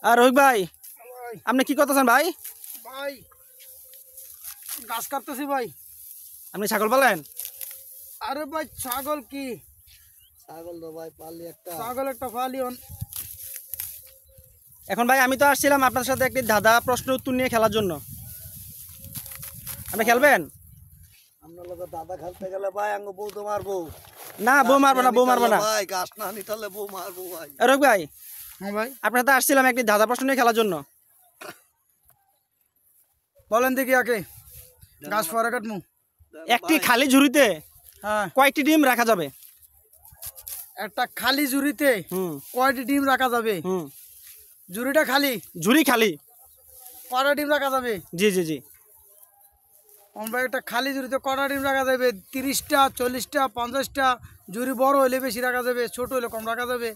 আর রোহিত ভাই আপনি কি করতেছেন ভাই? ভাই গাছ কাটতেছি ভাই। আপনি ছাগল পালেন? আরে ভাই ছাগল কি ছাগল তো ভাই পালি একটা। ছাগল একটা ফালি এখন ভাই আমি তো আসছিলাম আপনার সাথে একটি ধাঁধা প্রশ্ন উত্তর নিয়ে খেলার জন্য। আপনি খেলবেন? আমরা লোক দাদা খেলতে গেলে ভাই আঙ্গ বউ তো মারবো। না বউ মারবো না, বউ মারবো না ভাই, গাছ না নিতালে বউ মারবো ভাই। রোহিত ভাই হ্যাঁ ভাই আপনার তো আসছিলাম একটি ধাঁধা প্রশ্ন নিয়ে খেলার জন্য। বলেন দেখি আগে গাছ পরে কাটমু। একটি খালি ঝুড়িতে হ্যাঁ কয়টি ডিম রাখা যাবে? একটা খালি ঝুড়িতে হুম কয়টি ডিম রাখা যাবে? হুম ঝুড়িটা খালি, ঝুড়ি খালি। কয়টা ডিম রাখা যাবে? জি জি জি। আমরা একটা খালি ঝুড়িতে কয়টা ডিম রাখা যাবে? 30টা, 40টা, 50টা। ঝুড়ি বড় হলে বেশি রাখা যাবে, ছোট হলে কম রাখা যাবে।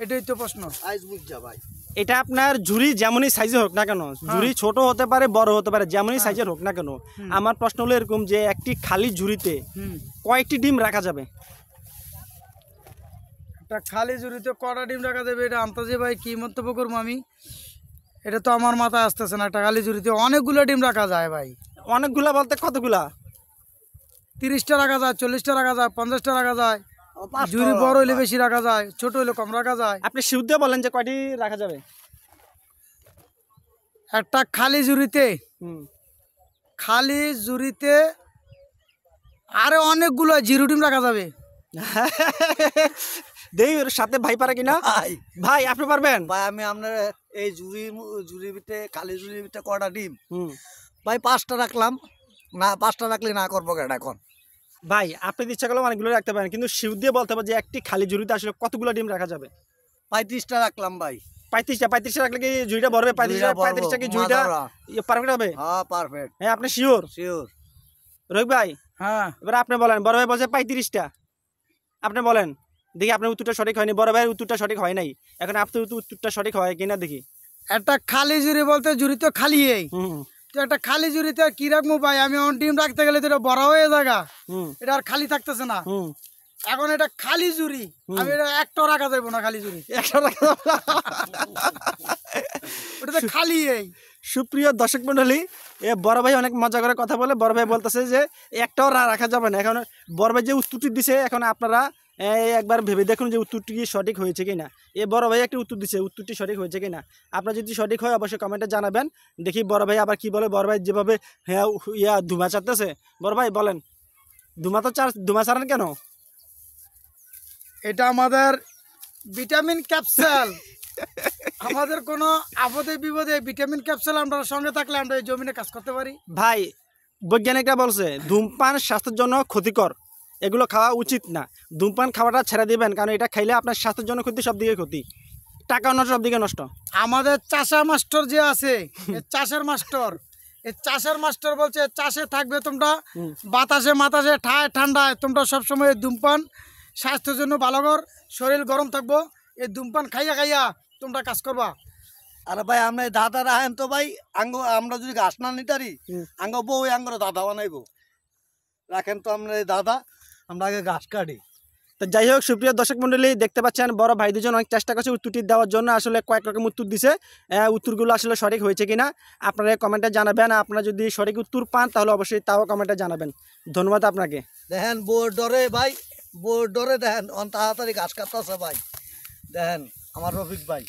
এটাই তো প্রশ্ন। আইস বুঝছা ভাই। এটা আপনার ঝুড়ি যেমনই সাইজের হোক না কেন, ঝুড়ি ছোট হতে পারে বড় হতে পারে, যেমনই সাইজের হোক না কেন, আমার প্রশ্ন হলো এরকম যে একটি খালি ঝুড়িতে কয়টি ডিম রাখা যাবে? একটা খালি ঝুড়িতে কয়টা ডিম রাখা যাবে এটা আন্তাজে ভাই কি মন্তব্য করবো আমি? এটা তো আমার মাথায় আসতেছে না। একটা খালি ঝুড়িতে অনেকগুলো ডিম রাখা যায় ভাই। অনেকগুলা বলতে কতগুলা? 30টা রাখা যায়, 40টা রাখা যায়, 50টা রাখা যায়। ঝুড়ি বড় হলে বেশি রাখা যায়, ছোট হলে কম রাখা যায়। আপনি শিউর দিয়ে বলেন যে কয়টি রাখা যাবে? একটা খালি ঝুড়িতে হুম খালি ঝুড়িতে আরে অনেকগুলো জিরো ডিম রাখা যাবে। দেই ওর সাথে ভাই পারে কিনা। ভাই ভাই আপনি পারবেন? ভাই আমি আপনার এই ঝুড়ির ভিতরে খালি ঝুড়ির ভিতরে কয়টা ডিম? হুম ভাই 5টা রাখলাম। না 5টা রাখলে না করবো কেন এখন? ভাই আপনি ইচ্ছা করলে অনেকগুলো রাখতে পারেন, কিন্তু শিউর দিয়ে বলতে হবে যে একটি খালি ঝুড়িতে আসলে কতগুলো ডিম রাখা যাবে। 35টা রাখলাম ভাই। 35টা রাখলে কি ঝুড়িটা ভরবে? 35টা কি ঝুড়িটা পারফেক্ট হবে? হ্যাঁ পারফেক্ট। হ্যাঁ আপনি শিওর? শিওর। রোহিত ভাই হ্যাঁ এবার আপনি বলেন, বড় ভাই বলছে 35টা, আপনি বলেন দেখি আপনার উত্তরটা সঠিক হয়নি, বড় ভাইয়ের উত্তরটা সঠিক হয় নাই, এখন আপনার উত্তরটা সঠিক হয় কিনা দেখি। একটা খালি ঝুড়ি বলতে ঝুড়ি তো খালি এই হুম তো একটা খালি ঝুড়িতে কি রাখবো ভাই? আমি এখন ডিম রাখতে গেলে তো এটা বড় হয়ে জায়গা, হুম এটা আর খালি থাকতেছে না। হুম এখন এটা খালি ঝুড়ি, আমি এটা একটা রাখা যাবো না খালি ঝুড়ি, 100 টাকা। ওটা তো খালি এই। সুপ্রিয় দর্শক মন্ডলী, এ বড় ভাই অনেক মজা করে কথা বলে। বড় ভাই বলতেছে যে একটাও রাখা যাবে না। এখন বড় ভাই যে উত্তরটি দিছে, এখন আপনারা একবার ভেবে দেখুন যে উত্তরটি কি সঠিক হয়েছে কিনা। এ বড় ভাই একটি উত্তর দিছে, উত্তরটি সঠিক হয়েছে কিনা। আপনার যদি সঠিক হয় অবশ্যই কমেন্টে জানাবেন। দেখি বড় ভাই আবার কি বলে। বড় ভাই যেভাবে হ্যাঁ ধুমা চাটতেছে, বড় ভাই বলেন ধুমা ছাড়েন কেন? এটা আমাদের ভিটামিন ক্যাপসুল। আমাদের কোনো আপদে বিপদে ভিটামিন ক্যাপসুল আমরা সঙ্গে থাকলে আমরা এই জমিনে কাজ করতে পারি। ভাই বৈজ্ঞানিকরা বলছে ধূমপান স্বাস্থ্যের জন্য ক্ষতিকর, এগুলো খাওয়া উচিত না। ধূমপান খাওয়াটা ছেড়ে দিবেন, কারণ এটা খাইলে আপনার স্বাস্থ্যের জন্য ক্ষতি, সব দিকে ক্ষতি, টাকা নষ্ট, সব দিকে নষ্ট। আমাদের চাষা মাস্টার যে আছে, চাষের মাস্টার, এই চাষের মাস্টার বলছে চাষে থাকবে তোমরা বাতাসে মাতাসে ঠায় ঠান্ডায়, তোমরা সবসময় ধূমপান স্বাস্থ্যের জন্য ভালো কর, শরীর গরম থাকবো, এই ধূমপান খাইয়া খাইয়া তোমরা কাজ করবা। আরে ভাই আমরা দাদা রাখেন তো ভাই, আমরা যদি গাছ না নিতারি আঙ্গ বউ আঙ্গর দাদা বানাইবো। রাখেন তো আমরা দাদা, আমরা আগে গাছ কাটি। তো যাই হোক, সুপ্রিয় দর্শক মন্ডলী, দেখতে পাচ্ছেন বড় ভাই দুজন অনেক চেষ্টা করছে উত্তরটি দেওয়ার জন্য। আসলে কয়েক রকম উত্তর দিছে, উত্তরগুলো আসলে সঠিক হয়েছে কিনা আপনারা কমেন্টে জানাবেন। আপনারা যদি সঠিক উত্তর পান তাহলে অবশ্যই তাও কমেন্টে জানাবেন। ধন্যবাদ আপনাকে। দেখেন বউর ডরে ভাই, বউর ডরে দেখেন তাড়াতাড়ি গাছ কাটতেছে ভাই। দেখেন আমার রফিক ভাই।